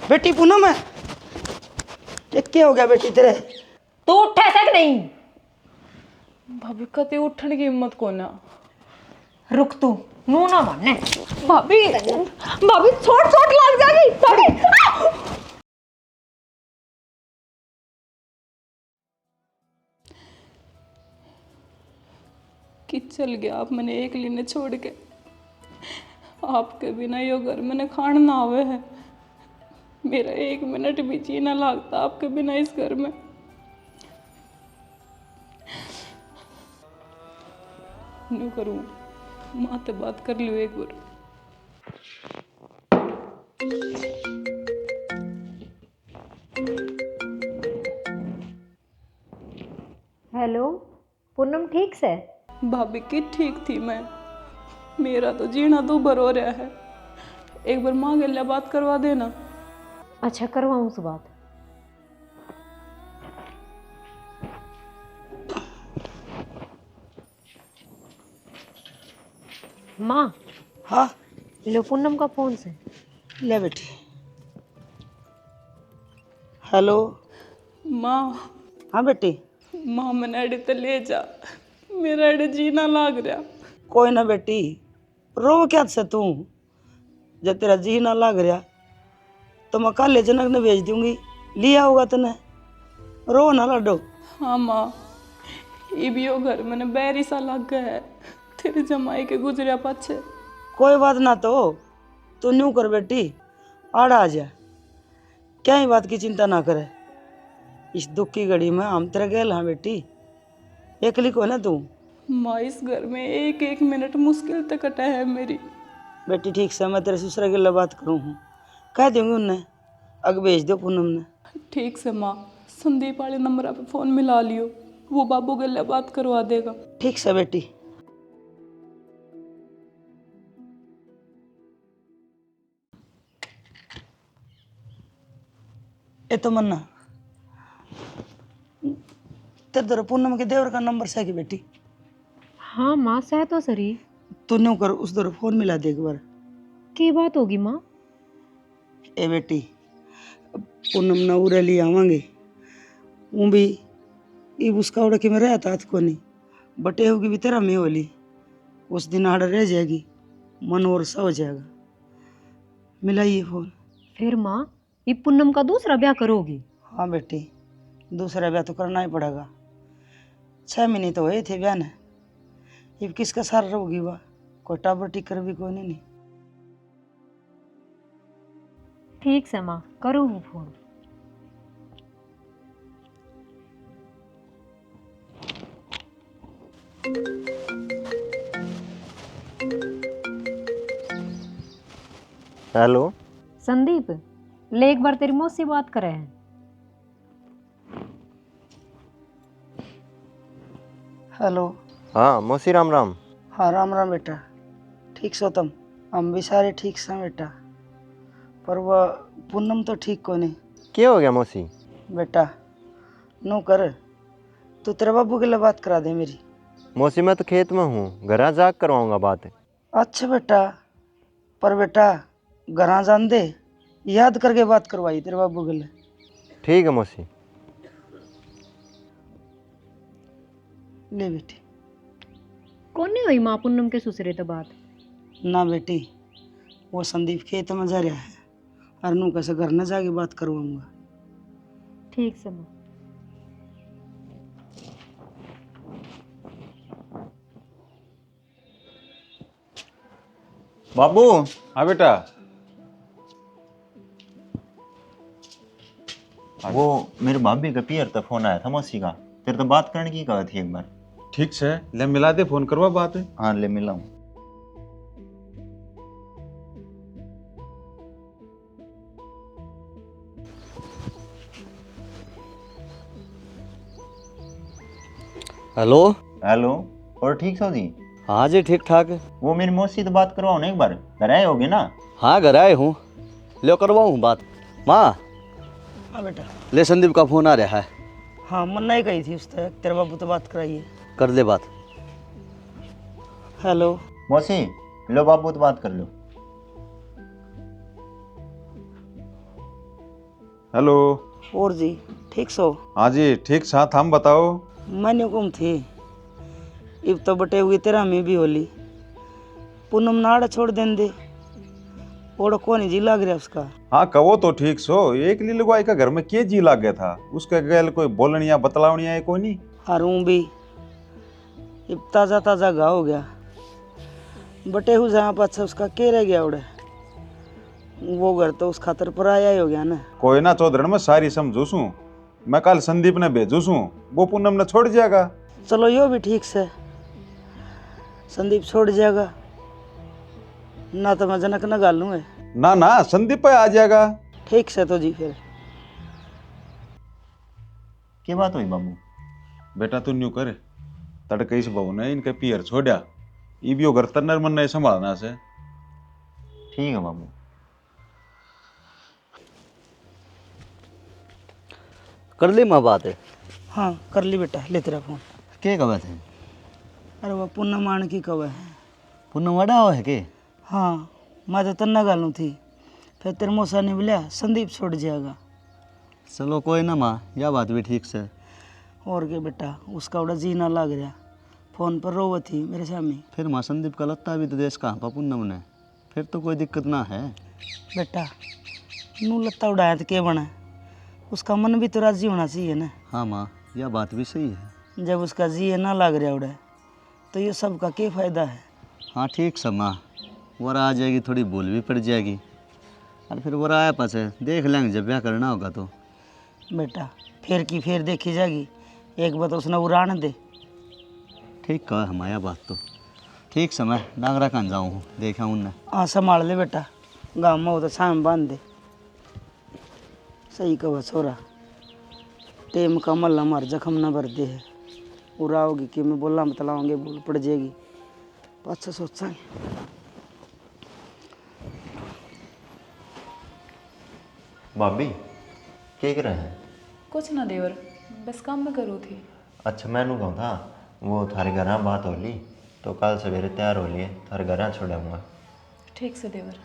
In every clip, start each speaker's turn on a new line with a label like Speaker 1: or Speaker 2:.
Speaker 1: बेटी पूनम है, ये क्या हो गया बेटी तेरे?
Speaker 2: तू उठे से कि नहीं?
Speaker 3: भाभी कते उठने की हिम्मत को ना।
Speaker 2: रुक तू, मुंह ना मारने।
Speaker 3: भाभी भाभी छोट छोट लग जाएगी भाभी। कि चल गया आप मैंने एक लीने छोड़ के। आपके बिना यो घर मैंने खाना ना आवे है। मेरा 1 मिनट भी जीना लगता आपके बिना इस घर में। न्यू करूँ माँ से बात कर लियो एक बार।
Speaker 2: हेलो पूनम, ठीक से?
Speaker 3: भाभी की ठीक थी मैं, मेरा तो जीना दूभर हो रहा है। एक बार माँ के लिए बात करवा देना।
Speaker 2: अच्छा, करवाऊँ उस बात। माँ,
Speaker 1: हाँ
Speaker 2: लो पूनम का फोन से।
Speaker 1: ले बेटी। हेलो।
Speaker 3: माँ
Speaker 1: हाँ बेटी।
Speaker 3: माँ मैंने अड़े तो ले जा, मेरा अड़े जीना लाग रहा।
Speaker 1: कोई ना बेटी, रो क्या से तू? जब तेरा जी ना लग रहा तो मैं कल जनक ने भेज दूंगी, लिया होगा तने। रो ना लड्डो।
Speaker 3: हाँ माँ, ये भी वो घर मैंने बैरी सा लग गया है तेरे जमाई के गुजरिया पाछे।
Speaker 1: कोई बात ना, तो तू न्यू कर बेटी, आड़ा आ जा। क्या ही बात की चिंता ना करे। इस दुख की घड़ी में हम तेरे गेल हाँ बेटी, एकली को ना तू।
Speaker 3: माँ इस घर में एक एक मिनट मुश्किल तक कटा है मेरी।
Speaker 1: बेटी ठीक से मैं तेरे ससुरा के लिए बात करूँ हूँ, कह दूंगी उन्हें अग भेज दो पूनम ने।
Speaker 3: ठीक से माँ, संदीप वाले नंबर पे फ़ोन मिला लियो, वो बाबू गल्ला बात करवा देगा।
Speaker 1: ठीक से बेटी। ए तो मन्ना, तेरे तरह पूनम के देवर का नंबर से है कि बेटी?
Speaker 2: हाँ माँ, सह तो सरी।
Speaker 1: तू न्यू कर, उस तरह फोन मिला दे एक बार।
Speaker 2: की बात होगी माँ?
Speaker 1: ए बेटी, पूनम ना उरे लिए आवांगे, वो भी ये उसका उड़ा के मैं रहता हाथ को नहीं, बटे होगी भी तेरा में होली, उस दिन आड़ रह जाएगी, मन और सा हो जाएगा। मिलाइए फोन।
Speaker 2: फिर माँ, ये पूनम का दूसरा ब्याह करोगी?
Speaker 1: हाँ बेटी, दूसरा ब्याह तो करना ही पड़ेगा। 6 महीने तो हुए थे ब्याह ने, ये किसका सार रहोगी वह? कोई टाबर टिकर भी कोई नहीं।
Speaker 2: ठीक से माँ, करो वो फोन।
Speaker 4: हेलो।
Speaker 2: संदीप, ले एक बार तेरी मौसी बात करे हैं।
Speaker 1: हेलो।
Speaker 4: हाँ मौसी, राम राम।
Speaker 1: हाँ राम राम बेटा, ठीक सो तुम? हम भी सारे ठीक से बेटा, पर वह पूनम तो ठीक को नहीं।
Speaker 4: क्या हो गया मौसी?
Speaker 1: बेटा नो कर, तू तेरे बाबू के लिए बात करा दे मेरी।
Speaker 4: मौसी मैं तो खेत में हूँ, घर आ जाकर करवाऊंगा बात।
Speaker 1: अच्छा बेटा, पर बेटा घरा जान दे, याद करके बात करवाई तेरे बाबू के लिए।
Speaker 4: ठीक है मौसी।
Speaker 1: ले बेटी।
Speaker 2: कौन नहीं हुई माँ पूनम के ससुरे तो बात?
Speaker 1: ना बेटी, वो संदीप खेत में जा रहा है, अरनू कैसे घर न जाके बात करवाऊंगा।
Speaker 2: ठीक से माँ।
Speaker 5: बाबू। हाँ बेटा।
Speaker 4: वो मेरे भाभी का पियर तो फोन आया था मौसी का, तेरे तो बात करने की कहा थी एक बार।
Speaker 5: ठीक से ले मिला दे, फोन करवा बात है।
Speaker 4: हाँ ले मिला हूँ।
Speaker 6: हेलो।
Speaker 4: हेलो। और ठीक हो जी?
Speaker 6: हाँ जी ठीक ठाक।
Speaker 4: वो मेरी मौसी तो बात करवाओ ना एक बार, घर आए होगे ना?
Speaker 6: हाँ घर आए हूँ, ले करवाऊँ बात। माँ
Speaker 1: हाँ बेटा।
Speaker 6: ले संदीप का फ़ोन आ रहा है।
Speaker 1: हाँ मन्ना ही कही थी उस तक, तेरे बाबू तो बात कराइए।
Speaker 6: कर दे बात।
Speaker 1: हेलो।
Speaker 4: मौसी लो, बाबू तो बात कर लो।
Speaker 5: हेलो।
Speaker 1: और जी ठीक सो?
Speaker 5: हाँ जी ठीक साथ, हम बताओ।
Speaker 1: मैंने गुम थी इब तो बटे हुई तेरा में भी होली पूनम नाड़ छोड़ दें दे ओड़ कौन जी लाग रहा उसका।
Speaker 5: हाँ कहो तो ठीक सो, एक ली लगवाई का घर में के जी लाग गया था, उसके गैल कोई बोलनिया बतलावनिया है कोई नहीं।
Speaker 1: हारूं भी इब ताज़ा ताज़ा घाव हो गया बटे हूँ जहाँ पाछा उसका के रह गया उड़े वो घर तो उस खातर पर आया ही हो गया ना।
Speaker 5: कोई ना चौधरी मैं सारी समझू सू, मैं कल संदीप ने भेजू सू, वो पूनम ने छोड़ जाएगा।
Speaker 1: चलो यो भी ठीक से संदीप छोड़ जाएगा ना तो मैं जनक न गालूँ है।
Speaker 5: ना ना संदीप पे आ जाएगा।
Speaker 1: ठीक से तो जी फिर
Speaker 4: क्या बात हुई बाबू?
Speaker 5: बेटा तू न्यू कर, तड़के इस बहू ने इनके पियर छोड़ा, इबियो घर तन्नर मन ने संभालना से।
Speaker 4: ठीक है बाबू।
Speaker 6: कर ली माँ बात है?
Speaker 1: हाँ कर ली बेटा ले तेरा फोन।
Speaker 6: के कब थे?
Speaker 1: अरे वह पूनम आने की कब है?
Speaker 6: पुनः वड़ा हो है के?
Speaker 1: हाँ मैं तो तन्ना गालूँ थी फिर तेरे मौसा ने बोला संदीप छोड़ जाएगा।
Speaker 6: चलो कोई ना माँ, यह बात भी ठीक से।
Speaker 1: और क्या बेटा उसका बड़ा जी ना लग रहा फ़ोन पर रोव थी मेरे सामने।
Speaker 6: फिर माँ संदीप का लगता भी तो देश कहाँ पा पुनम ने, फिर तो कोई दिक्कत ना है।
Speaker 1: बेटा नू लत्ता उड़ाया तो क्या बना उसका मन भी तो राजी होना चाहिए ना।
Speaker 6: हाँ माँ यह बात भी सही है।
Speaker 1: जब उसका जी ना लग रहा उड़ा तो ये सब का क्या फ़ायदा है।
Speaker 6: हाँ ठीक से माँ, वरा आ जाएगी थोड़ी भूल भी पड़ जाएगी और फिर वरा आया पास देख लेंगे जब ब्याह करना होगा तो।
Speaker 1: बेटा फिर की फिर देखी जाएगी एक बात उसने उड़ान दे।
Speaker 6: ठीक कहा हमारा बात तो। ठीक समय नागरा कहाँ जाऊँ देखा उनने।
Speaker 1: हाँ संभाल ले बेटा गाँव में हो तो शाम बांध दे। सही कहो छोरा टेम का मल्ला मार जख्म न भर दे है उड़ाओगी कि मैं बोला मतलाओगे भूल पड़ जाएगी अच्छा सोचा।
Speaker 4: भाभी क्या कर रहे हैं?
Speaker 3: कुछ ना देवर, बस काम में करूँ थी।
Speaker 4: अच्छा मैंने कहा था वो थारे घर यहाँ बात हो ली तो कल सवेरे तैयार हो लिए थारे घर यहाँ छोड़ाऊँगा।
Speaker 3: ठीक से देवर।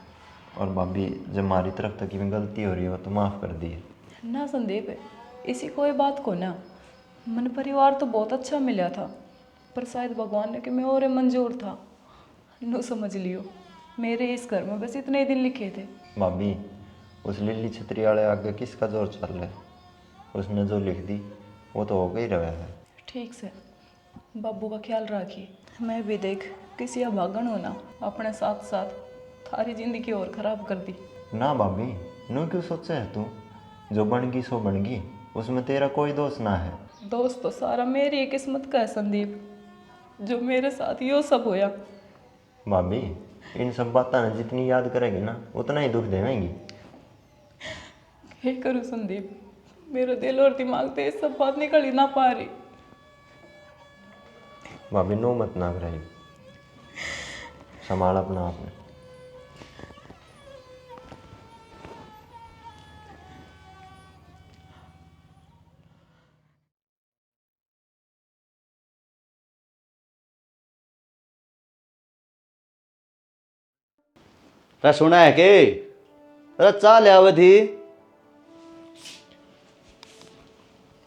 Speaker 4: और भाभी जब हमारी तरफ तक की गलती हो रही है वो तो माफ़ कर दी है।
Speaker 3: ना संदीप इसी कोई बात को ना, मन परिवार तो बहुत अच्छा मिला था पर शायद भगवान ने कि मैं और मंजूर था नो समझ लियो। मेरे इस घर में बस इतने ही दिन लिखे थे।
Speaker 4: भाभी उस लिल्ली छतरी वाले आगे किसका जोर चल रहा है, उसने जो लिख दी वो तो हो गई रहा है।
Speaker 3: ठीक से बाबू का ख्याल रखिए। मैं भी देख किसी अभागन हो ना अपने साथ साथ थारी जिंदगी और ख़राब कर दी।
Speaker 4: ना भाभी नो क्यों सोचा है तू, जो बन गई सो बन गई, उसमें तेरा कोई दोष ना है।
Speaker 3: दोस्त तो सारा मेरी किस्मत का है संदीप, जो मेरे साथ यो सब होया।
Speaker 4: भाभी इन सब बातों ने जितनी याद करेगी ना उतना ही दुख देवेंगी।
Speaker 3: हे करूँ संदीप, मेरा दिल और दिमाग से ये सब बात निकल ही ना पा रही।
Speaker 4: भाभी नो मत ना कराई, संभाल अपना आपने।
Speaker 6: अरे सुना है के? अरे चाल आवे थी।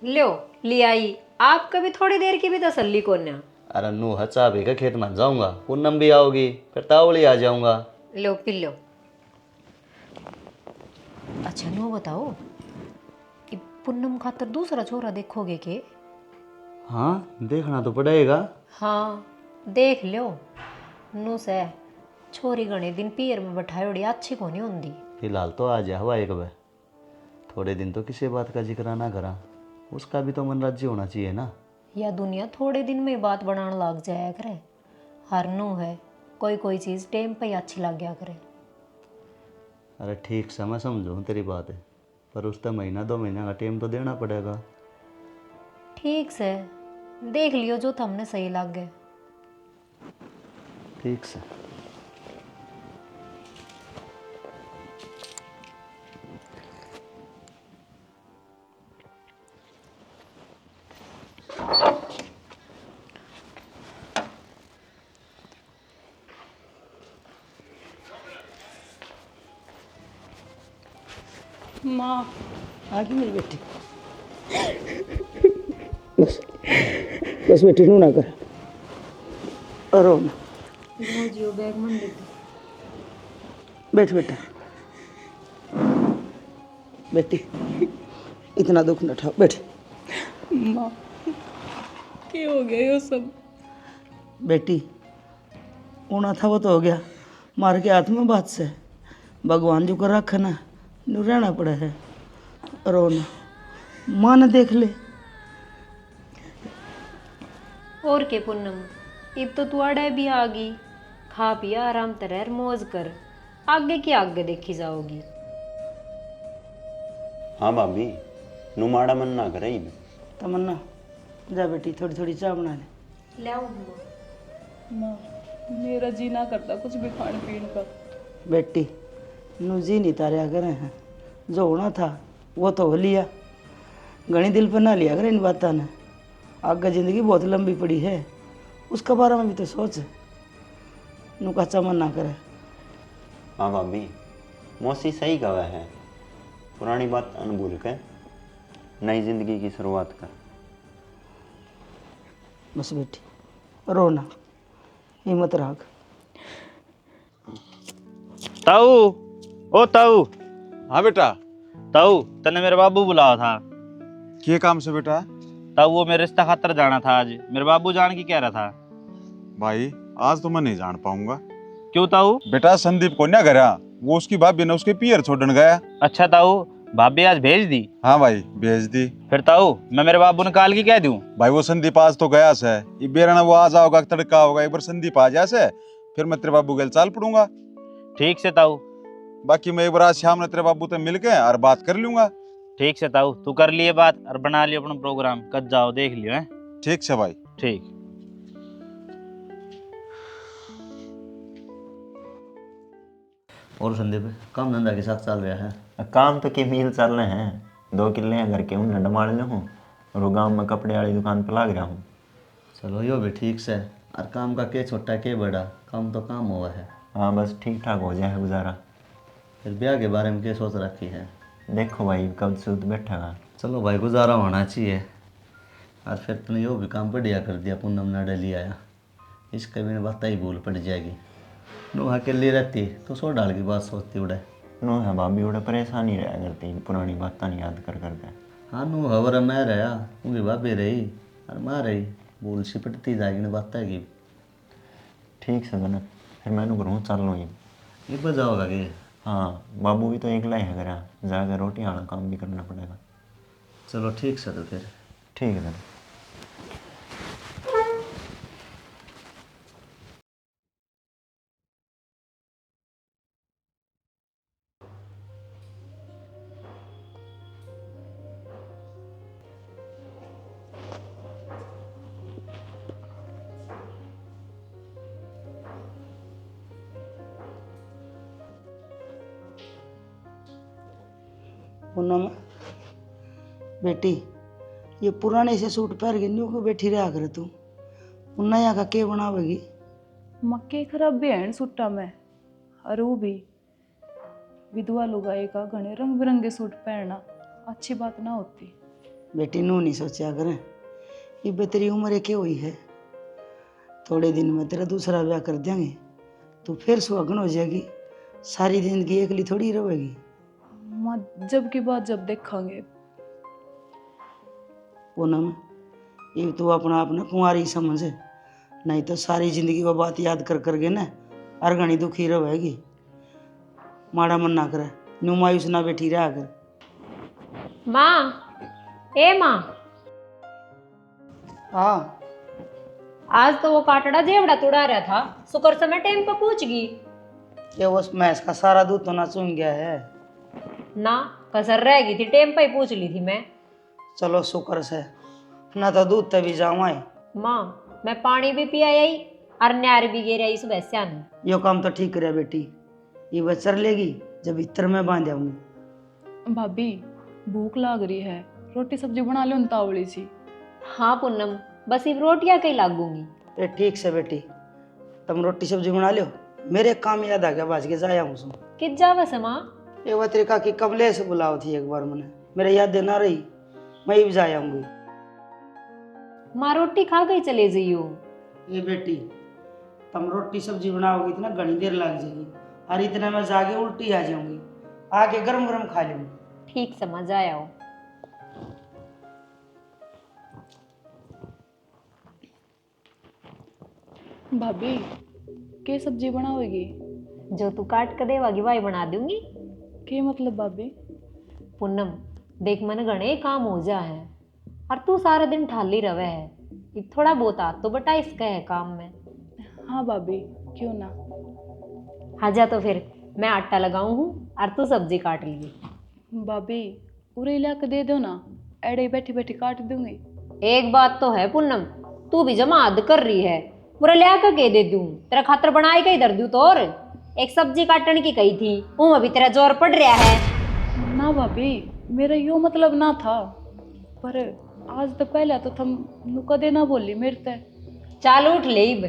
Speaker 2: लो ले आई। आप कभी थोड़ी देर की भी तसल्ली को ना।
Speaker 6: अरे नू हचा भी का खेत में जाऊंगा, पूनम भी आओगी, फिर तावली आ जाऊंगा।
Speaker 2: लो पी लो। अच्छा नो बताओ कि पूनम खातर दूसरा छोरा देखोगे के?
Speaker 6: हाँ देखना तो पड़ेगा।
Speaker 2: हाँ देख लो। नू से छोरी घने दिन पियर में बैठायोड़ी अच्छी कोनी होंदी।
Speaker 6: फिलहाल तो आ जा हवा एक बार, थोड़े दिन तो किसी बात का जिक्र ना करा, उसका भी तो मन राज्य होना चाहिए ना।
Speaker 2: या दुनिया थोड़े दिन में बात बनाने लग जाया करे। हर नू है कोई कोई चीज़ टाइम पे ही अच्छी लग गया करे।
Speaker 6: अरे ठीक से मैं समझूँ तेरी बात है, पर उसका महीना 2 महीना का टाइम तो देना पड़ेगा।
Speaker 2: ठीक से देख लियो जो तुमने सही लग गए।
Speaker 6: ठीक से।
Speaker 3: माँ
Speaker 1: आगे मेरी बेटी। बस बस बेटी नू ना कर, रो ना।
Speaker 2: बैग मन लेती।
Speaker 1: बैठ बेटा, बेटी इतना दुख न उठाओ, बैठ।
Speaker 3: माँ क्या हो गया ये सब?
Speaker 1: बेटी होना था वो तो हो गया, मार के हाथ में बात से भगवान जो कर रखा ना नू रहना पड़ा है। रो ना, माँ ने देख ले।
Speaker 2: और के पूनम, अब तो तू अड़े भी आ गई, खा पिया आराम तरह मौज कर, आगे की आगे देखी जाओगी।
Speaker 4: हाँ भाभी, नुमाड़ा मन ना करे।
Speaker 1: तमन्ना जा बेटी, थोड़ी थोड़ी चाय बना ले।
Speaker 2: ले आओ
Speaker 3: माँ मेरा जी ना करता कुछ भी खाने पीने का।
Speaker 1: बेटी नू जी नहीं तारिया करे हैं, जो होना था वो तो हो लिया, घनी दिल पर ना लिया करे इन बातों ने। आगे जिंदगी बहुत लंबी पड़ी है, उसके बारे में भी तो सोच। नू कच्चा मन ना करे।
Speaker 4: हाँ भाभी, मौसी सही कहा है, पुरानी बात अनभूल के नई जिंदगी की शुरुआत कर।
Speaker 1: बस बेटी रो ना, हिम्मत रख।
Speaker 7: ताऊ, ओ ताऊ,
Speaker 5: हाँ बेटा,
Speaker 7: ताऊ तने मेरे बाबू बुलाया था।
Speaker 5: के काम से बेटा?
Speaker 7: ताऊ वो मेरे रिश्ता खातर जाना था आज, मेरे बाबू जान की कह रहा था।
Speaker 5: भाई आज तो मैं नहीं जान पाऊंगा।
Speaker 7: क्यों ताऊ?
Speaker 5: बेटा संदीप को ना घरा, वो उसकी भाभी ने उसके पियर छोड़न गया।
Speaker 7: अच्छा ताऊ, भाभी आज भेज दी?
Speaker 5: हाँ भाई भेज दी।
Speaker 7: फिर ताऊ मैं मेरे बाबू ने काल की कह दूं?
Speaker 5: भाई वो संदीप आज तो गया से, ये बेरना वो आ जाओगा तड़का होगा, एक बार संदीप आ जाए से फिर मैं तेरे बाबू के चाल पड़ूंगा।
Speaker 7: ठीक से ताऊ।
Speaker 5: बाकी मैं एक बार आज शाम ने तेरे बाबू से मिल के और बात कर लूंगा।
Speaker 7: ठीक से ताऊ, तू कर लिए बात और बना लियो अपना प्रोग्राम, कद जाओ देख लियो है।
Speaker 5: ठीक से भाई।
Speaker 7: ठीक।
Speaker 6: और संदीप काम धंधा के साथ चल रहा है?
Speaker 4: काम तो के मील चल रहे हैं, 2 किले हैं घर के, उन्हें डमाड़ ले हूँ और वो गाँव में कपड़े वाली दुकान पर लग रहा हूँ।
Speaker 6: चलो यो भी ठीक से। और काम का के छोटा के बड़ा, काम तो काम हुआ है।
Speaker 4: हाँ बस ठीक ठाक हो जाए गुजारा।
Speaker 6: फिर ब्याह के बारे में क्या सोच रखी है?
Speaker 4: देखो भाई कब सूद बैठेगा।
Speaker 6: चलो भाई गुजारा होना चाहिए। और फिर तुमने यो भी काम बढ़िया कर दिया, पूनम ने डली आया, इसके भी बात ही भूल पड़ जाएगी। नो अकेली रहती तो सो डाल की बात सोचती उड़े।
Speaker 4: नो है भाभी उड़े परेशानी रहा करती, पुरानी बात नहीं याद कर करके।
Speaker 6: हाँ नू हवर मैं रहा, उनकी भाभी रही और माँ रही, भूल सी पड़ती जाएगी ना बात है कि।
Speaker 4: ठीक से बना, फिर मैं करूँ चल लो ये
Speaker 6: बजाओगा कि?
Speaker 4: हाँ बाबू भी तो एकला ही है घर, जाकर रोटी आना काम भी करना पड़ेगा।
Speaker 6: चलो ठीक से तो फिर।
Speaker 4: ठीक है।
Speaker 1: पूनम बेटी, ये पुराने से सूट पहन के न्यू क्यों बैठी रहा कर तू? नया का के बनावेगी?
Speaker 3: मक्के खराब भी है सूटा में, और वो भी विधवा लुगाई का घने रंग बिरंगे सूट पहनना अच्छी बात ना होती।
Speaker 1: बेटी नू नहीं सोचा करें, ये बेतरी उम्र के हुई है, थोड़े दिन में तेरा दूसरा ब्याह कर देंगे, तू फिर सुहागन हो जाएगी, सारी जिंदगी अकेली थोड़ी रहेगी।
Speaker 3: माँ जब की बात जब देखेंगे।
Speaker 1: पूनम ये तो अपना अपना कुंवारी समझ, नहीं तो सारी जिंदगी वो बात याद कर करके ना हर घड़ी दुखी रहेगी। माड़ा मन ना करे, न्यू मायूस ना बैठी रहा कर।
Speaker 2: माँ, ए माँ,
Speaker 1: हाँ
Speaker 2: आज तो वो काटड़ा जेवड़ा तुड़ा रहा था, शुक्र से मैं टाइम पर पहुंच गई।
Speaker 1: ये वो भैंस का सारा दूध तो ना चुन गया है
Speaker 2: ना कसर रह गई थी, टाइम पर ही पूछ ली थी मैं।
Speaker 1: चलो शुक्र से, ना तो दूध तभी जावाए।
Speaker 2: माँ मैं पानी भी पिया आई और न्यार भी गिर आई सुबह से आने।
Speaker 1: यो काम तो ठीक करे बेटी, ये बस चर लेगी जब इतर में बांध जाऊंगी।
Speaker 3: भाभी भूख लाग रही है, रोटी सब्जी बना लो तावड़ी सी।
Speaker 2: हाँ पूनम, बस ये रोटियां कहीं लागूंगी।
Speaker 1: ये ठीक से बेटी, तुम रोटी सब्जी बना लो, मेरे काम याद आ गया, बाज के जाया हूँ।
Speaker 2: कित जावा से माँ?
Speaker 1: ये वो तरीका की कबले से बुलाओ थी एक बार मैंने, मेरे याद देना रही, मैं ही जा आऊंगी।
Speaker 2: माँ रोटी खा गई चले जाइयो।
Speaker 1: ये बेटी, तुम रोटी सब्जी बनाओगी तो ना घनी देर लग जाएगी, और इतना मैं जाके उल्टी आ जाऊंगी, आके गरम गरम खा लूंगी।
Speaker 2: ठीक समझ आया हो।
Speaker 3: भाभी के सब्जी बनाओगी?
Speaker 2: जो तू काट कर देवागी वही बना दूंगी।
Speaker 3: के मतलब भाभी?
Speaker 2: पूनम देख मन घने काम हो जा है और तू सारा दिन ठाली रवे है, ये थोड़ा बहुत आ तो बटा इसका है काम में।
Speaker 3: हाँ भाभी, क्यों ना।
Speaker 2: आजा तो फिर मैं आटा लगाऊं हूँ और तू सब्जी काट लिए।
Speaker 3: भाभी उरे ला के दे दो ना, एड़े बैठी बैठी काट दूंगी।
Speaker 2: एक बात तो है पूनम, तू भी जमा हद कर रही है, पूरा लिया कर के दे दूं, तेरा खातर बनाए का इधर दूं। तो और एक सब्जी काटने की कही थी, वो अभी तेरा जोर पड़ रहा है।
Speaker 3: ना भाभी, मेरा यो मतलब ना था, पर आज तो पहले तो तुम नुका देना बोली मेरे ते।
Speaker 2: चाल उठ ले, इब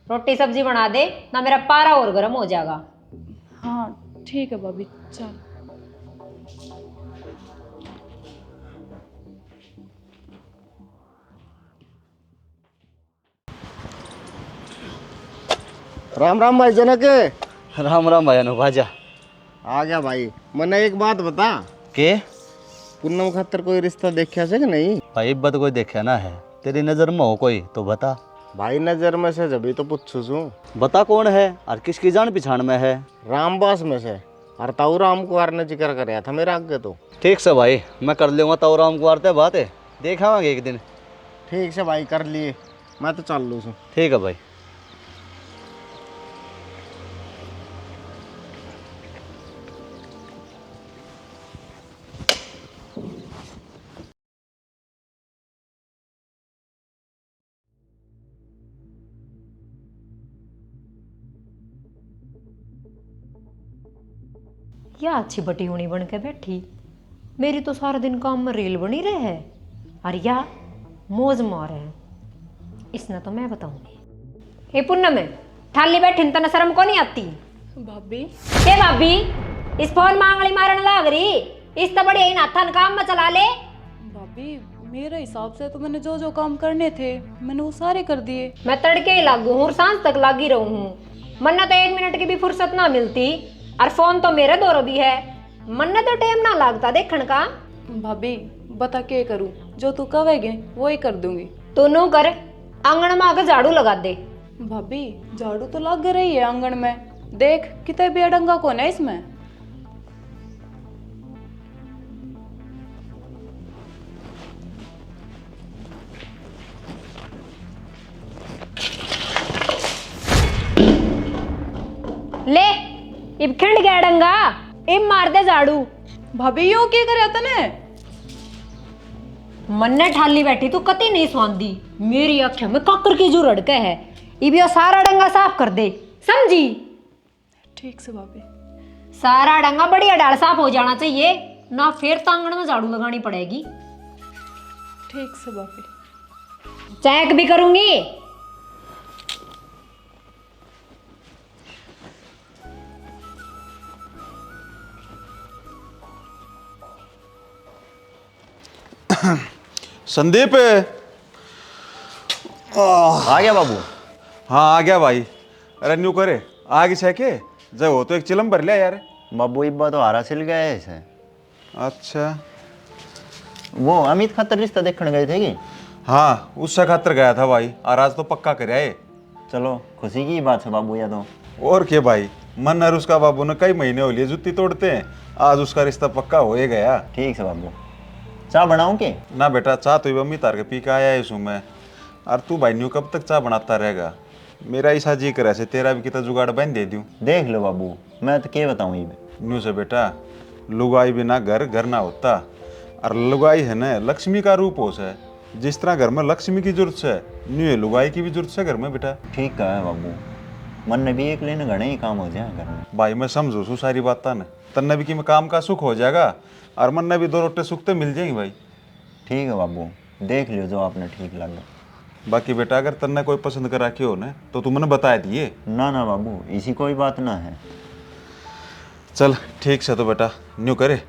Speaker 2: रोटी सब्जी बना दे ना, मेरा पारा और गर्म हो जाएगा।
Speaker 3: हाँ ठीक है भाभी, चल।
Speaker 8: राम राम भाई जनक।
Speaker 6: राम राम भाई अनुभाजा।
Speaker 8: आ गया भाई। मैंने एक बात बता,
Speaker 6: के
Speaker 8: पूनम खातर कोई रिश्ता देखा से कि नहीं?
Speaker 6: भाई इब्बत कोई देखे ना है, तेरी नज़र में हो कोई तो बता।
Speaker 8: भाई नजर में से जब तो पूछू छू।
Speaker 6: बता कौन है और किसकी जान पहचान में है?
Speaker 8: रामबास में से, और ताऊ राम कुमार ने जिक्र कराया था मेरे आगे। तो
Speaker 6: ठीक से भाई, मैं कर लूँगा ताऊ राम कुमार ते बात है, देखावांगे एक दिन।
Speaker 8: ठीक से भाई, कर लिए, मैं तो चल लूँ।
Speaker 6: ठीक है भाई।
Speaker 2: या अच्छी बटी हुई बन के बैठी, मेरी तो सारा दिन काम में रेल बनी रहे है और या मौज मार है। इसने तो मैं बताऊंगी। हे पुन्नम, ठाली बैठी तना शर्म को नहीं आती?
Speaker 3: भाभी
Speaker 2: के भाभी, इस फोन मांगली मारन लाग रही, इस तो बढ़िया इन हाथन काम में चला ले।
Speaker 3: भाभी मेरे हिसाब से तो मैंने जो जो काम करने थे मैंने वो सारे कर दिए।
Speaker 2: मैं तड़के ही लागू हूँ और सांझ तक लागी रहूं हूँ, मन्ना तो 1 मिनट की भी फुर्सत ना मिलती, और फोन तो मेरे दौर भी है, मन्ना तो टाइम ना लागता देखने का।
Speaker 3: भाभी बता के करूँ, जो तू कहेगे वो ही कर दूंगी।
Speaker 2: तू नू कर, आंगन में आकर झाड़ू लगा दे।
Speaker 3: भाभी झाड़ू तो लग रही है आंगन में, देख कितने भी अडंगा कौन है इसमें।
Speaker 2: ले इब खिंड गया डंगा, इब मार दे झाड़ू।
Speaker 3: भाभी यो क्या करे तने?
Speaker 2: मन्ने ठाली बैठी तू कती नहीं स्वांदी, मेरी आंखें में काकर की जो रड़के है, इब यो सारा डंगा साफ कर दे, समझी?
Speaker 3: ठीक से भाभी।
Speaker 2: सारा डंगा बढ़िया डाल साफ हो जाना चाहिए ना, फिर तांगण में झाड़ू लगानी पड़ेगी।
Speaker 3: ठीक से भाभी।
Speaker 2: चेक भी करूंगी।
Speaker 5: संदीप।
Speaker 6: आ गया बाबू?
Speaker 5: हाँ आ गया भाई। अरे न्यू करे आगे से के जब हो तो एक चिलम भर लिया यार।
Speaker 6: बाबू इब्बा तो हारा सिल गया है इसे।
Speaker 5: अच्छा,
Speaker 6: वो अमित खातर रिश्ता देखने गए थे कि?
Speaker 5: हाँ उससे खातर गया था भाई, और आज तो पक्का कर आए।
Speaker 6: चलो खुशी की बात है बाबू। या तो
Speaker 5: और क्या भाई, मन और उसका बाबू ने कई महीने हो लिए जुत्ती तोड़ते हैं, आज उसका रिश्ता पक्का हो ही गया।
Speaker 6: ठीक है बाबू। चाय बनाऊं के?
Speaker 5: ना बेटा, चाह तो अम्मी तार के पी के आया है इसमें मैं। और तू भाई न्यू कब तक चाह बनाता रहेगा? मेरा ऐसा जी करे से तेरा भी कितना जुगाड़ बन दे दूं।
Speaker 6: देख लो बाबू, मैं तो क्या बताऊं ये।
Speaker 5: न्यू से बेटा, लुगाई बिना घर घर ना होता, और लुगाई है ना लक्ष्मी का रूप हो से। जिस तरह घर में लक्ष्मी की जरूरत है, न्यू है लुगाई की भी जरूरत है घर में बेटा।
Speaker 6: ठीक है बाबू, मन ने भी एक लेने घने ही काम हो जाए घर में।
Speaker 5: भाई मैं समझू सू सारी बात न, तन्ने भी कि में काम का सुख हो जाएगा, और मन ने भी 2 रोटे सुख तो मिल जाएंगे भाई।
Speaker 6: ठीक है बाबू, देख लियो जो आपने ठीक लगा।
Speaker 5: बाकी बेटा अगर तन्ने कोई पसंद करा के हो ना तो तू मैंने बता दिए।
Speaker 6: ना ना बाबू, इसी कोई बात ना है।
Speaker 5: चल ठीक से तो बेटा न्यू करे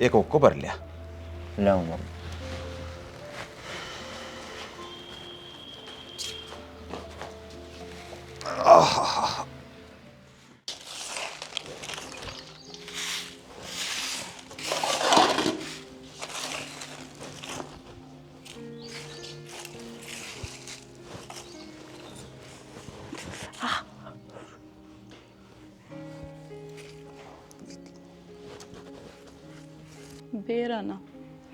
Speaker 5: एक ओको भर लिया।
Speaker 4: लाऊंगा।
Speaker 3: बेरा ना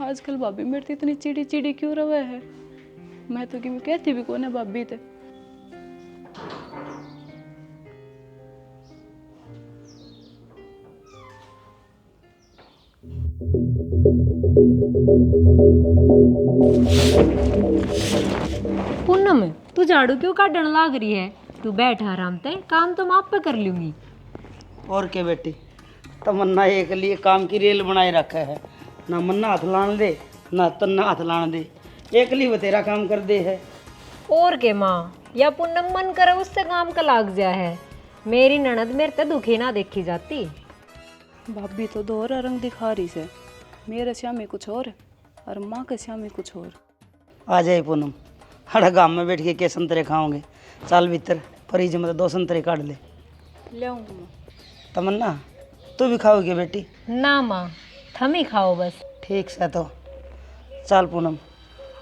Speaker 3: आजकल भाभी मेरे तो इतनी चिड़ी चिड़ी क्यों रवे है। मैं तो कि कहती भी कौन है भाभी ते।
Speaker 2: पूनम तू झाड़ू क्यों काटने लाग रही है? तू बैठ आराम से, काम तो मैं आप पे कर लूंगी।
Speaker 1: और क्या बेटी, तमन्ना एक लिए काम की रेल बनाए रखा है, ना मन्ना हाथ लाने दे ना तन्ना हाथ लाने दे, एक लिए बतेरा काम कर दे है।
Speaker 2: और के माँ, या पूनम मन करे उससे काम का लाग जा है। मेरी ननद मेरे ते दुखी ना देखी जाती।
Speaker 3: भाभी तो दोहरा रंग दिखा रही से, मेरे श्यामी कुछ और और माँ के श्यामी कुछ और।
Speaker 1: आ जाए पूनम, हड़ा गाँव में बैठ के के संतरे खाओगे, चाल भीतर फरीज में तो 2 संतरे काट ले।
Speaker 3: ले आऊँगा माँ।
Speaker 1: तमन्ना तू भी खाओगी बेटी?
Speaker 2: ना माँ, थम ही खाओ बस।
Speaker 1: ठीक से तो चल पूनम,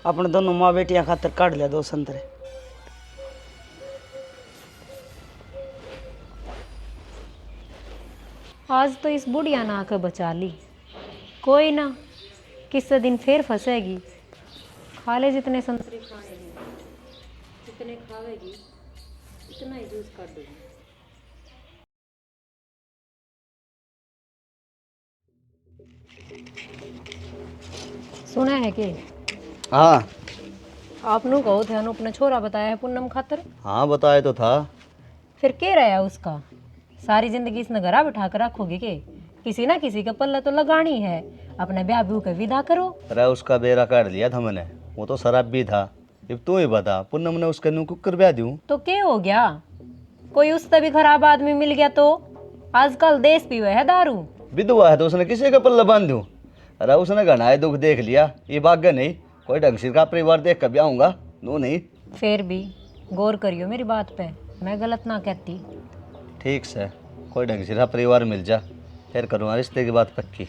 Speaker 1: अपने दोनों माँ बेटियाँ खातर काट लिया 2 संतरे।
Speaker 2: आज तो इस बुढ़िया ना आकर बचा ली। कोई ना, किसी दिन फिर फंसेगी। खा ले जितने संतरे खाने हैं, जितने खावेगी इतना ही जूस काट दूंगी। सुना है कि
Speaker 6: हाँ
Speaker 2: आपनु कहो थे अनु अपना छोरा बताया है पूनम खातर।
Speaker 6: हाँ बताया तो था।
Speaker 2: फिर क्या रहा उसका? सारी जिंदगी इसने घरा बिठा कर रखोगे के? किसी ना किसी का पल्ला तो लगानी है। अपने ब्याह ब्यू का विदा करो।
Speaker 6: अरे उसका बेरा काट लिया था मैंने, वो तो शराब भी था। अब तू ही बता, पूनम ने उसका न्यू कुकर ब्याह दूं
Speaker 2: तो क्या हो गया? कोई उससे भी खराब आदमी मिल गया तो? आजकल देश पीवे है दारू।
Speaker 6: विधवा है तो उसने किसी का पल्ला बांध दूं? अरे उसने घनाए दुख देख लिया, ये भाग्य नहीं। कोई ढंग से का परिवार देख कर ब्याह होऊंगा नो नहीं।
Speaker 2: फिर भी गौर करियो मेरी बात पे, मैं गलत ना कहती।
Speaker 6: ठीक से कोई ढंग से परिवार मिल जा, फिर करूँगा रिश्ते की बात पक्की।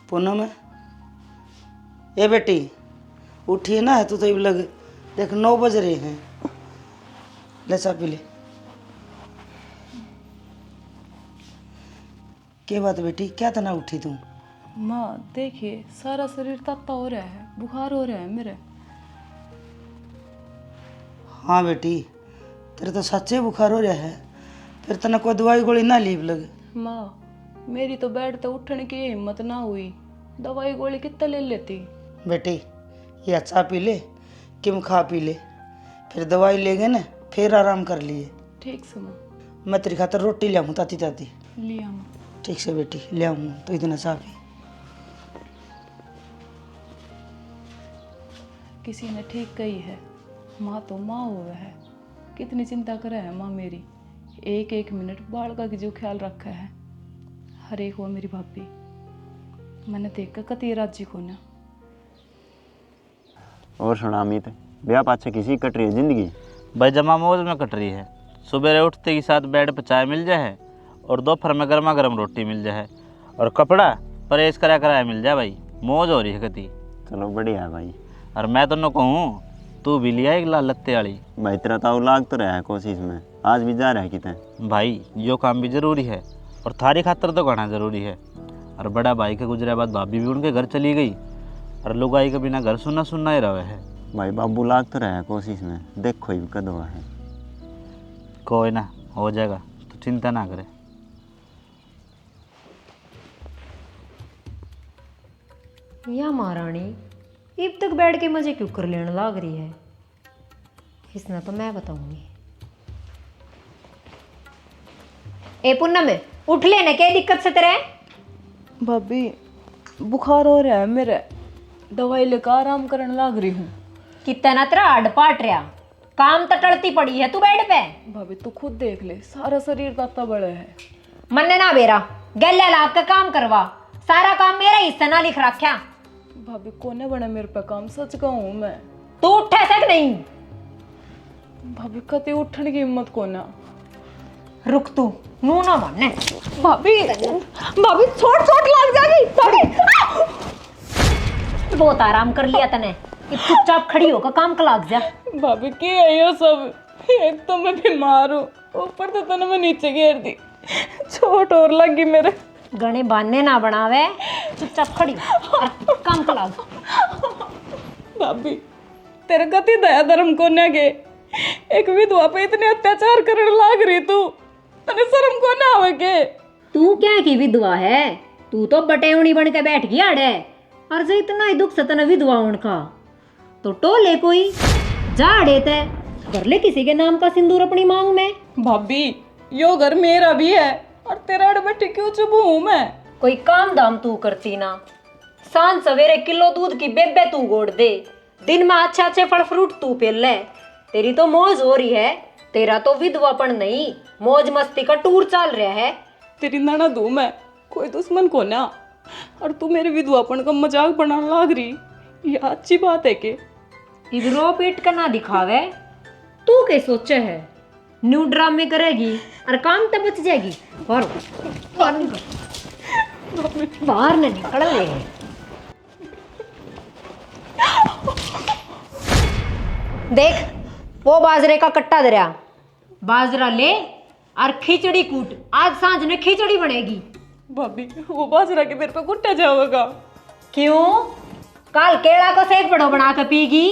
Speaker 1: पूनम ए बेटी उठिए ना, है तो अब लग देख 9 बज रहे हैं। ले चाय पी ले। क्या बात बेटी, क्या तना उठी तू?
Speaker 3: माँ देखिए सारा शरीर तत्ता हो रहा है, बुखार हो रहा है मेरे।
Speaker 1: हाँ बेटी, तेरे तो सच्चे बुखार हो रहा है। फिर तना कोई दवाई गोली ना लीव लगे?
Speaker 3: माँ मेरी तो बेड तो उठने की हिम्मत ना हुई, दवाई गोली कितना ले लेती।
Speaker 1: बेटी ये अच्छा पी ले, किम खा पी ले, फिर दवाई लेंगे ना फिर आराम कर लिए।
Speaker 3: ठीक से माँ।
Speaker 1: मैं तेरी खातर रोटी ले आऊँ ताती ताती।
Speaker 3: लिया माँ।
Speaker 1: ठीक से बेटी ले आऊँ, तो इतना चाह पी।
Speaker 3: किसी ने ठीक कही है, माँ तो माँ हुआ है। कितनी चिंता करे है माँ मेरी, एक एक मिनट बाल का जो ख्याल रखा है। हर एक हुआ मेरी भाभी, मैंने देख कर कती राजी को ना।
Speaker 4: और सुना अमित, ब्याह पाछे किसी कट रही है जिंदगी?
Speaker 7: भाई जमा मौज में कट रही है। सुबह उठते के साथ बेड पर चाय मिल जाए और दोपहर में गर्मा गर्म रोटी मिल जाए और कपड़ा परहेज करा कराया मिल जाए। भाई मौज हो रही है कती।
Speaker 4: चलो बढ़िया है भाई।
Speaker 7: और मैं तो न कहूँ तू भी लिया एक लाल लत्ते वाली।
Speaker 4: भाई तेरा तो लाग तो रहा है कोशिश में, आज भी जा रहा है कितने।
Speaker 7: भाई यो काम भी ज़रूरी है और थारी खातर तो घना ज़रूरी है। और बड़ा भाई के गुजरे बाद भाभी भी उनके घर चली गई और लुगाई के बिना घर सुनना सुनना ही रहा है।
Speaker 4: भाई बाबू लाग तो रहा है कोशिश में, देखो ही कद हुआ है।
Speaker 7: कोई ना हो जाएगा, तो चिंता ना करे।
Speaker 2: या महारानी अब तक बैठ के मजे क्यों कर लेने लाग रही है? इसना तो मैं बताऊंगी। ए पूनम उठ लेने, क्या दिक्कत से तेरे?
Speaker 3: भाभी बुखार हो रहा है मेरे, दवाई लेकर आराम करने लग रही हूँ।
Speaker 2: कितना तेरा हड पाट रहा, काम तो टलती पड़ी है तू बेड पे।
Speaker 3: भाभी तू खुद देख ले, सारा शरीर ताता बड़ा है।
Speaker 2: मन्ने ना बेरा गले लाग के काम करवा, सारा काम मेरा हिस्सा ना लिख रखा।
Speaker 3: भाभी कोने बने मेरे पे काम, सच कहूँ मैं।
Speaker 2: तू उठे सक नहीं।
Speaker 3: भाभी कते उठने की हिम्मत कोना।
Speaker 2: रुक तू नू ना माने।
Speaker 3: भाभी भाभी छोड़ चोट लग जाएगी। भाभी
Speaker 2: बहुत आराम कर लिया तने, चुपचाप खड़ी होकर काम का लाग जा।
Speaker 3: भाभी की है ये सब, एक तो मैं बीमार हूँ, ऊपर से तने मैं नीचे गिर दी, चोट और लगी मेरे।
Speaker 2: गणे बाने ना बनावे, चुपचाप खड़ी हो और काम का लाग।
Speaker 3: भाभी तेरे कति दया धर्म को न गे, एक विधवा पे इतने अत्याचार करने लाग रही तू, तने शर्म को ना आवे के?
Speaker 2: तू क्या की विधवा है, तू तो बटेवनी बन के बैठ गई आड़े। और जो इतना ही दुख सतना विधवा उनका तो टोले कोई जाड़े ते कर ले किसी के नाम का सिंदूर अपनी मांग में।
Speaker 3: भाभी यो घर मेरा भी है, और तेरा अड़ बैठी क्यों चुप हूँ मैं?
Speaker 2: कोई काम दाम तू करती ना, सांझ सवेरे किलो दूध की बेबे तू गोड़ दे, दिन में अच्छे अच्छे फल फ्रूट तू पी ले। तेरी तो मौज हो रही है, तेरा तो विधवापन नहीं मौज मस्ती का टूर चल रहा है।
Speaker 3: तेरी ननद हूँ मैं, कोई दुश्मन को ना, और तू मेरे विधवापन का मजाक बनाने लाग रही, ये अच्छी बात है के?
Speaker 2: इधरो पेट का ना दिखावे, तू क्या सोचे है न्यू ड्रामे करेगी और काम तो बच जाएगी। बाहर न निकल ले। देख वो बाजरे का कट्टा दरिया, बाजरा ले और खिचड़ी कूट, आज सांझ में खिचड़ी बनेगी।
Speaker 3: भाभी वो बाजरा के मेरे पे कुट्टा जाएगा।
Speaker 2: क्यों? कल केला को सेक बड़ो बना के पीगी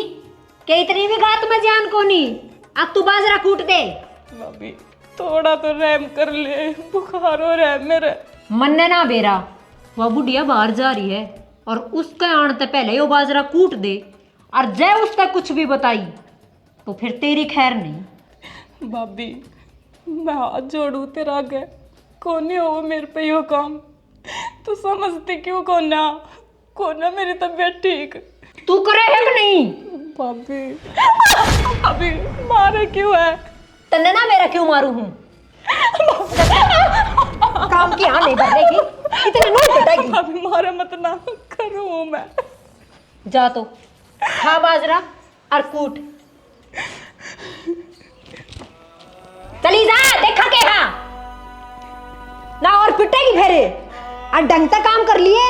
Speaker 2: के इतनी भी गात में जान को नहीं। अब तू बाजरा कूट दे।
Speaker 3: भाभी थोड़ा तो रहम कर ले, बुखार हो रहा है मेरे।
Speaker 2: मन्ने ना बेरा, वह बुढ़िया बाहर जा रही है और उसके आने से पहले वो बाजरा कूट दे, और जय उसका कुछ भी बताई तो फिर तेरी खैर नहीं।
Speaker 3: भाभी मैं हाथ जोड़ू तेरा आगे, कोने हो मेरे पे यो काम, तू समझती क्यों कोना? कोना मेरी तबीयत ठीक,
Speaker 2: तू करे है कि नहीं?
Speaker 3: भाभी भाभी मारे क्यों है?
Speaker 2: तन्ने ना मेरा क्यों मारू हूँ? काम की हाँ नहीं बढ़ेगी, इतने नहीं पिटाएगी।
Speaker 3: भाभी मारे मत ना करूँ मैं।
Speaker 2: जा तो खा बाजरा और कूट। चली जा, देखा के हाँ ना और पिटेगी फेरे, और ढंग से काम कर लिए।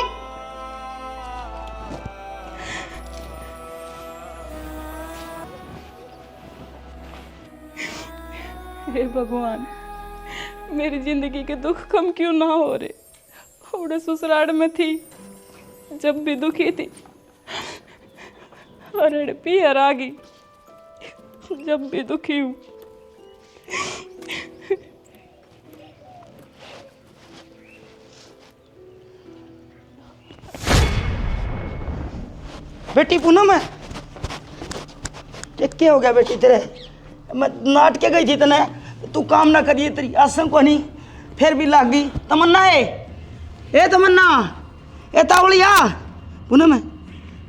Speaker 3: हे भगवान, मेरी जिंदगी के दुख कम क्यों ना हो रहे। थोड़े ससुराल में थी जब भी दुखी थी, और पियर आ गई जब भी दुखी हूँ।
Speaker 1: बेटी पूनम है, क्या हो गया बेटी तेरे? मैं नाट के गई थी तने, तू काम ना करिए, तेरी आसन को नहीं, फिर भी लाग गई। तमन्ना है, ए तमन्ना, ए तावलिया। पूनम है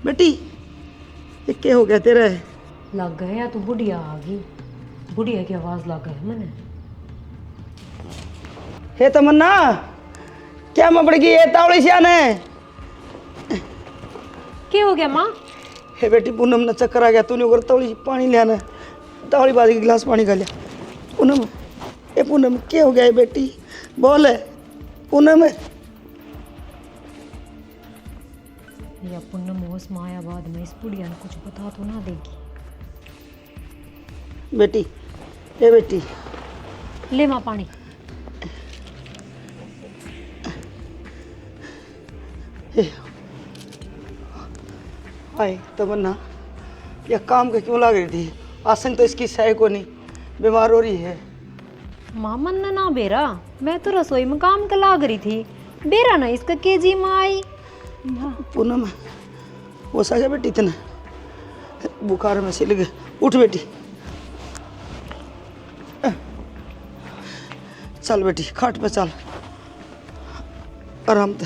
Speaker 1: बेटी, ये क्या हो गया तेरे?
Speaker 2: लग गया तू, बुढ़िया आ गई, बुढ़िया की आवाज लग गई मैंने।
Speaker 1: हे तमन्ना, क्या मैं बढ़ गई? ए तावली सियान है।
Speaker 2: क्या हो गया माँ?
Speaker 1: हे बेटी पूनम ना चक्कर आ गया, तूने उगर तावली पानी ले आना, तावली बाजी की गिलास पानी खा लिया। पूनम, ए पूनम क्या हो गया है बेटी? बोल है पूनम।
Speaker 2: या पूनम होश में आया बाद में इस बुढ़िया ने कुछ बता तो ना देगी।
Speaker 1: बेटी, ए बेटी,
Speaker 2: ले माँ पानी।
Speaker 1: आए तमन्ना, यह काम के क्यों लग रही थी? आसन तो इसकी सह को नहीं, बीमार हो रही है।
Speaker 2: माँ मन्ना ना बेरा, मैं तो रसोई में काम के लाग रही थी, बेरा ना इसका केजी में आई।
Speaker 1: पूनम हो सके बेटी, इतना बुखार में सिल गए। उठ बेटी, चल बेटी खाट पे चल, आराम से।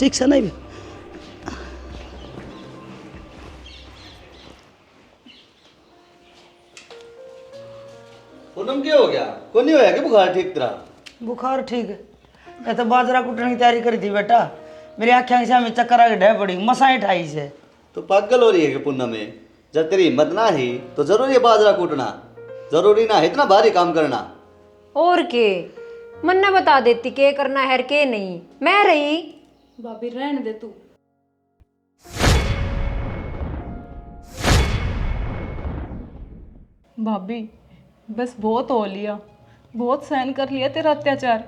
Speaker 1: ठीक से नहीं भी।
Speaker 6: पूनम क्या हो गया? को नहीं होया कि बुखार ठीक तरह?
Speaker 1: बुखार ठीक है। मैं तो बाजरा कूटने की तैयारी करी थी बेटा, मेरी आँखें से हमें चक्कर आके ढह पड़ी, मसाएं ठाई से।
Speaker 6: तो पागल हो रही है कि पूनम में? जब तेरी हिम्मत ना ही तो जरूरी है बाजरा कूटना, जरूरी ना है इतना भारी काम करना।
Speaker 2: और के मन्ना बता देती के करना है के नहीं, मैं रही।
Speaker 3: भाभी रहने दे तू। भाभी बस बहुत हो लिया, बहुत सहन कर लिया तेरा अत्याचार।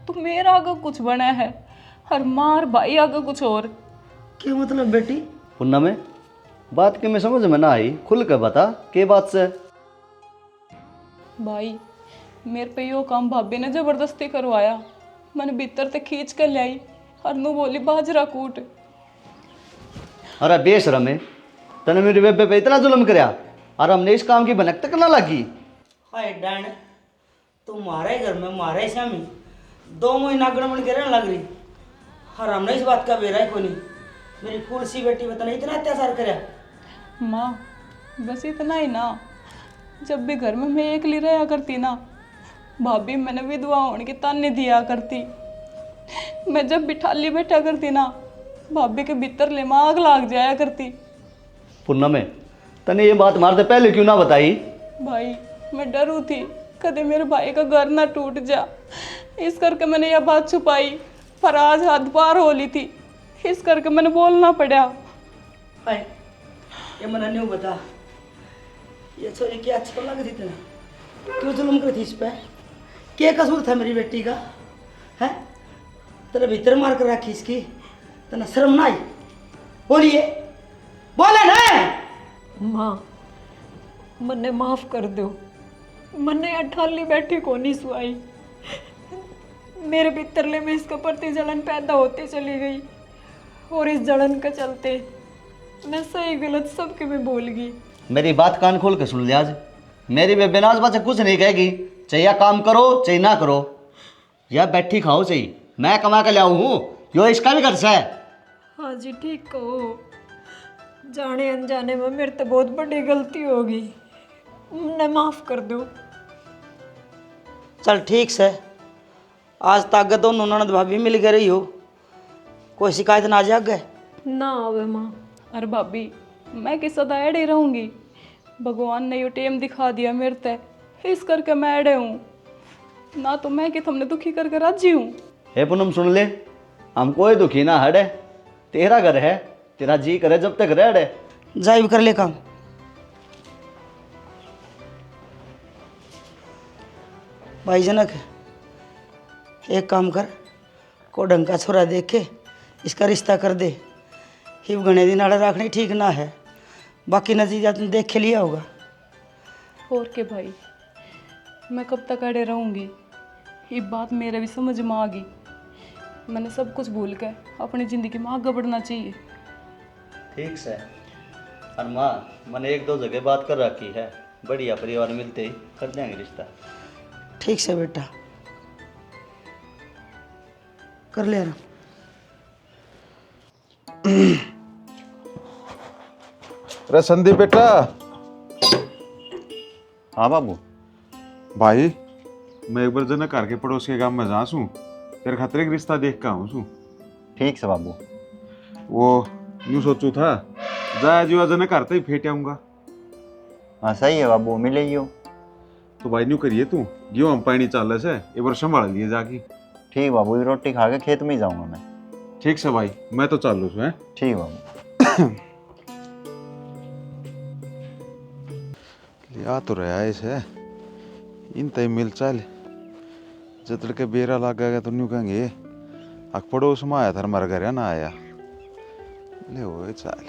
Speaker 3: तू मेरा आगे कुछ बना है और मार भाई आगे कुछ और।
Speaker 1: क्या मतलब बेटी?
Speaker 6: पूनम में बात के में समझ में ना आई, खुल कर बता के बात से।
Speaker 3: भाई मेरे पे यो काम भाभी ने जबरदस्ती करवाया, मैंने भीतर तक खींच कर ले आई और नू बोली बाजरा कूट।
Speaker 6: अरे बेशरम है, तने मेरे बेबे पे इतना जुल्म करया और हमने इस काम की भनक तक ना लगी।
Speaker 1: हाय डैन, तुम्हारे घर में मारे स्वामी 2 महीना गड़बड़ के रहने लग रही, और हमने इस बात का बेरा है को नहीं। मेरी फूल सी बेटी बताने इतना अत्याचार करया।
Speaker 3: माँ बस इतना ही ना, जब भी घर में मैं अकेली रहा करती ना, भाभी मैंने विधवा होने की ताने दिया करती। मैं जब भी ठाली बैठा करती ना, भाभी के भीतर ले आग लाग जाया करती।
Speaker 6: पूनम में तने ये बात मारते पहले क्यों ना बताई?
Speaker 3: भाई मैं डरू थी कदे मेरे भाई का घर ना टूट जा, इस करके मैंने यह बात छुपाई। पर आज हद पार हो ली थी, इस करके मैंने बोलना पड़ा।
Speaker 1: हाय ये मना नहीं बता, ये छोरी क्या अच्छा लग रही तेना, क्यों जुल्म कर थी इस पे? क्या कसूर था मेरी बेटी का? है तेरे भीतर मार कर रखी इसकी, तना शर्म ना आई? बोलिए, बोले ना।
Speaker 2: माँ मन्ने माफ कर दो, मन्ने अठाली बैठी को नहीं सुआई। मेरे भीतरले में इसका प्रति जलन पैदा होते चली गई, और इस जलन के चलते मैं सही गलत सबके में भूल गई।
Speaker 6: मेरी बात कान खोल के सुन लिया आज, मेरी बेबे नाज बात कुछ नहीं कहेगी, चाहिए काम करो चाहिए ना करो, या बैठी खाओ चाहिए, मैं कमा के लाऊं हूँ, यो इसका भी खर्चा है।
Speaker 2: हाँ जी ठीक कहो, जाने अनजाने में मेरे तो बहुत बड़ी गलती होगी, मुझे माफ कर दो।
Speaker 1: चल ठीक से, आज तक दोनों ननद भाभी मिल के रही हो, कोई शिकायत ना जाग गए
Speaker 2: ना आवे माँ।
Speaker 3: अरे भाभी मैं किस सदा एड़े रहूंगी, भगवान ने यो टेम दिखा दिया मेरे ते, इस करके मैं एड़े हूँ ना, तो मैं कि तुमने दुखी करके राजी हूँ।
Speaker 6: हे पूनम सुन ले, हम कोई दुखी ना हड़े, तेरा घर है, तेरा जी करे जब तक रह डे।
Speaker 1: जाए भी कर ले काम। भाई जनक एक काम कर, को ढंग का छोरा देख के इसका रिश्ता कर दे, हिब घने दिन आड़े रखनी ठीक ना है, बाकी नतीजा तुम देख के लिया होगा।
Speaker 3: और के भाई मैं कब तक अड़े रहूँगी, ये बात मेरे भी समझ में आ गई, मैंने सब कुछ भूल के अपनी ज़िंदगी में आगे बढ़ना चाहिए।
Speaker 6: ठीक से, और माँ मैंने 1-2 जगह बात कर रखी है, बढ़िया परिवार मिलते ही कर देंगे रिश्ता।
Speaker 1: ठीक से बेटा, कर ले आराम।
Speaker 5: अरे संदीप बेटा।
Speaker 4: हाँ बाबू।
Speaker 5: भाई मैं एक बार जना घर के पड़ोस के गांव में जा सूं, तेरे खातिर एक रिश्ता देख के आऊँ सूं।
Speaker 4: ठीक से बाबू।
Speaker 5: वो यूँ सोचू था जाया जीवा जना घर ही फेंट आऊँगा।
Speaker 4: हाँ सही है बाबू, मिलेगी हो
Speaker 5: तो भाई न्यू करिए तू, गियो हम पानी चाल से एक बार संभाल लिए जाके।
Speaker 4: ठीक बाबू, ये रोटी खा के खेत में ही जाऊँगा मैं।
Speaker 5: ठीक से भाई, मैं तो चालू छू।
Speaker 4: ठीक बाबू।
Speaker 5: लिया तो रहा है इसे, इन तय मिल चाल जतड़ के बेरा लग गया तो न्यू कहेंगे अक पड़ोस में आया था हमारे घर ना आया ले वो चाल।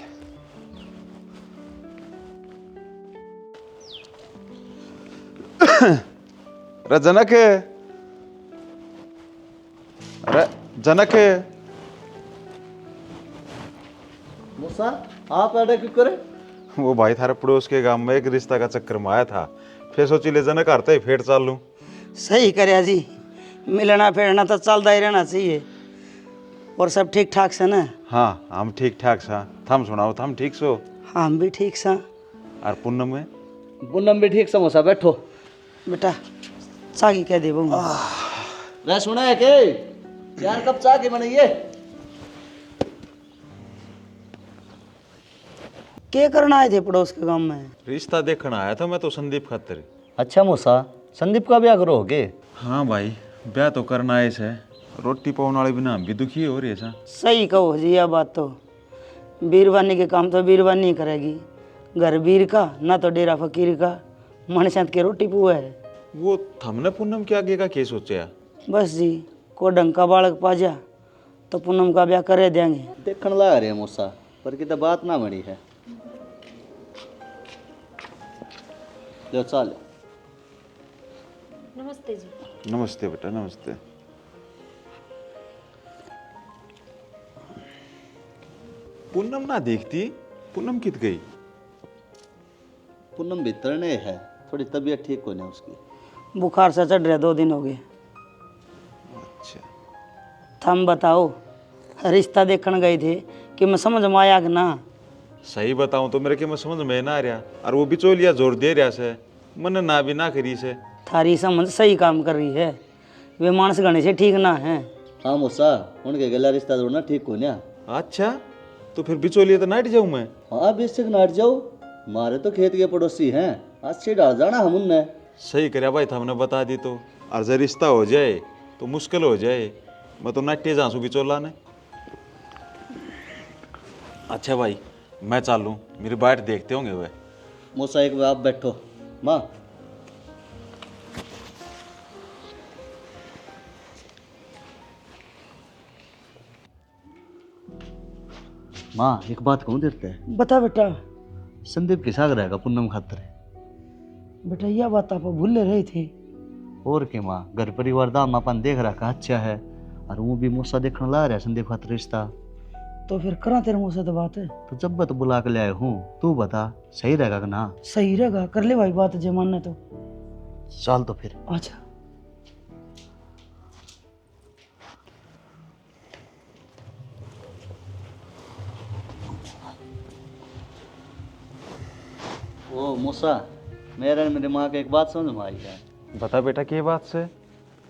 Speaker 5: अरे जनक, अरे जनक।
Speaker 6: मूसा आप अड़े क्यों करे?
Speaker 5: वो भाई थारे पड़ोस के गांव में एक रिश्ता का चक्कर में आया था, फिर सोची ले जनक करते ही फेर चाल लूं।
Speaker 1: सही करया जी, मिलना फिरना तो चलता ही रहना चाहिए। और सब ठीक ठाक से ना?
Speaker 5: हाँ हम ठीक ठाक सा। थम सुनाओ, थम ठीक सो?
Speaker 1: हाँ हम भी ठीक सा।
Speaker 5: और पूनम में?
Speaker 6: पूनम भी ठीक समोसा बैठो।
Speaker 1: बेटा चाय की कह दे बहु।
Speaker 6: रे सुना है के यार कब चाह के बनाइए?
Speaker 1: क्या करना आए थे पड़ोस के गांव में?
Speaker 5: रिश्ता देखने आया था मैं तो संदीप खातिर।
Speaker 6: अच्छा मूसा, संदीप का ब्याह करोगे?
Speaker 5: हाँ भाई ब्याह तो करना आए से। रोटी पाउन वाले बिना हम भी दुखी हो रही है सा।
Speaker 1: सही कहो जी, यह बात तो बीरवानी के काम तो बीरवानी करेगी। घर बीर का ना तो डेरा फकीर का, मणिसंत के रोटी पुआ है।
Speaker 5: वो थमने पूनम के आगे का क्या सोचा?
Speaker 1: बस जी को ढंग का बालक पा जा तो पूनम का ब्याह करे देंगे।
Speaker 6: देखने लगा रहे मूसा, पर कितना बात ना बनी है। लो चल।
Speaker 2: नमस्ते जी।
Speaker 5: नमस्ते बेटा, नमस्ते। पूनम ना देखती, पूनम कित गई?
Speaker 6: पूनम भीतर ने है, थोड़ी तबीयत ठीक होने उसकी।
Speaker 1: बुखार से चढ़ रहे 2 दिन हो गए।
Speaker 5: अच्छा
Speaker 1: थम बताओ रिश्ता देखने गए थे कि मैं समझ में आया कि ना?
Speaker 5: सही बताऊं तो मेरे के मैं समझ में ना आ रहा। और वो बिचौलिया जोर दे रहा से, मन ना भी ना करी से।
Speaker 1: थारी समझ सही काम कर रही है, वे मानस गणे से ठीक ना है।
Speaker 6: हाँ मूसा, उनके गला रिश्ता जोड़ना ठीक हो ना।
Speaker 5: अच्छा तो फिर बिचौलिया तो नाट जाऊं मैं?
Speaker 6: हाँ बेशक नाट जाओ, मारे तो खेत के पड़ोसी हैं, अच्छे डाल जाना हम उनने।
Speaker 5: सही करया भाई, हमने बता दी तो। और जब रिश्ता हो जाए तो मुश्किल हो जाए, मैं तो नाट्य जाऊँ बिचौला ने। अच्छा भाई मैं चालूँ, मेरी बाट देखते होंगे वे।
Speaker 6: मूसा एक बार आप बैठो। माँ माँ एक बात कहूँ देते हैं।
Speaker 1: बता बेटा।
Speaker 6: संदीप के साथ रहेगा पूनम खातर।
Speaker 1: बेटा यह बात आप भूल रहे थे।
Speaker 6: और के माँ, घर परिवार दाम अपन देख रखा अच्छा है, और वो भी मूसा देखने ला रहा है संदीप खातर रिश्ता।
Speaker 1: तो फिर करा तेरे मुँह से तो बात है।
Speaker 6: तो जब तो बुला के ले आए हूँ, तू बता सही रहेगा कि ना?
Speaker 1: सही रहेगा, कर ले भाई बात जे मानने तो।
Speaker 6: चल तो फिर।
Speaker 1: अच्छा
Speaker 6: ओ मूसा, मेरी माँ की एक बात समझ में आई है।
Speaker 5: बता बेटा क्या बात से?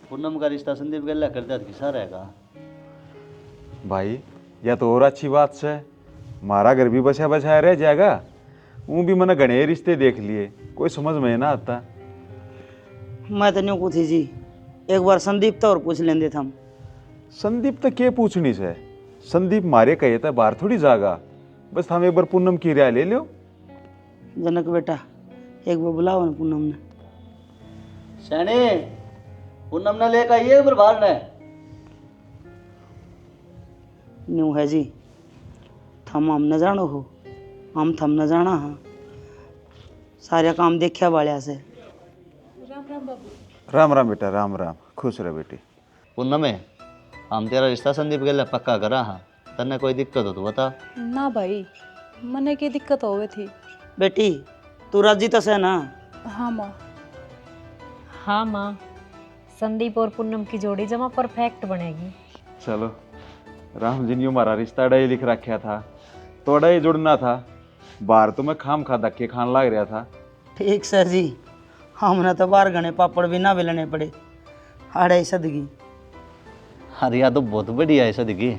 Speaker 6: पूनम का रिश्ता संदीप गल्ला कर दिया तो किसा रहेगा?
Speaker 5: भाई या तो और अच्छी बात से, हमारा घर भी बचा बचाया रह जाएगा। वो भी मैंने घने रिश्ते देख लिए, कोई समझ में ना आता।
Speaker 1: मैं तो न्यू पूछी जी, एक बार संदीप तो और पूछ लेंदे हम।
Speaker 5: संदीप तो क्या पूछनी से? संदीप मारे कहे था बाहर थोड़ी जागा, बस हम एक बार पूनम की राय ले लो।
Speaker 1: जनक बेटा एक बार बुलाओ ना पूनम ने।
Speaker 6: सैनी, पूनम ने लेकर आइए एक बार बाहर ने।
Speaker 1: न्यू है जी, थम हम न जानो हो, हम थम न जाना हाँ। सारे काम देखा वालिया से।
Speaker 5: राम राम बेटा, राम राम, खुश रह बेटी।
Speaker 6: पूनम है, हम तेरा रिश्ता संदीप गल्ला पक्का करा। हाँ, तन्ने कोई दिक्कत हो तो बता।
Speaker 3: ना भाई, मने की दिक्कत होवे थी।
Speaker 1: बेटी तू राजी तो से ना?
Speaker 3: हाँ माँ।
Speaker 2: हाँ माँ, संदीप और पूनम की जोड़ी जमा परफेक्ट बनेगी।
Speaker 5: चलो, राम जी ने हमारा रिश्ता अड़ा ही लिख रखा था, तो अड़ा ही जुड़ना था। बाहर तो मैं खाम खा धक्के खान लग रहा था।
Speaker 1: ठीक सर जी, हमने तो बाहर गणे पापड़ भी ना बेलने पड़े, आड़े सदगी।
Speaker 6: अरे यार तो बहुत बढ़िया है सदगी।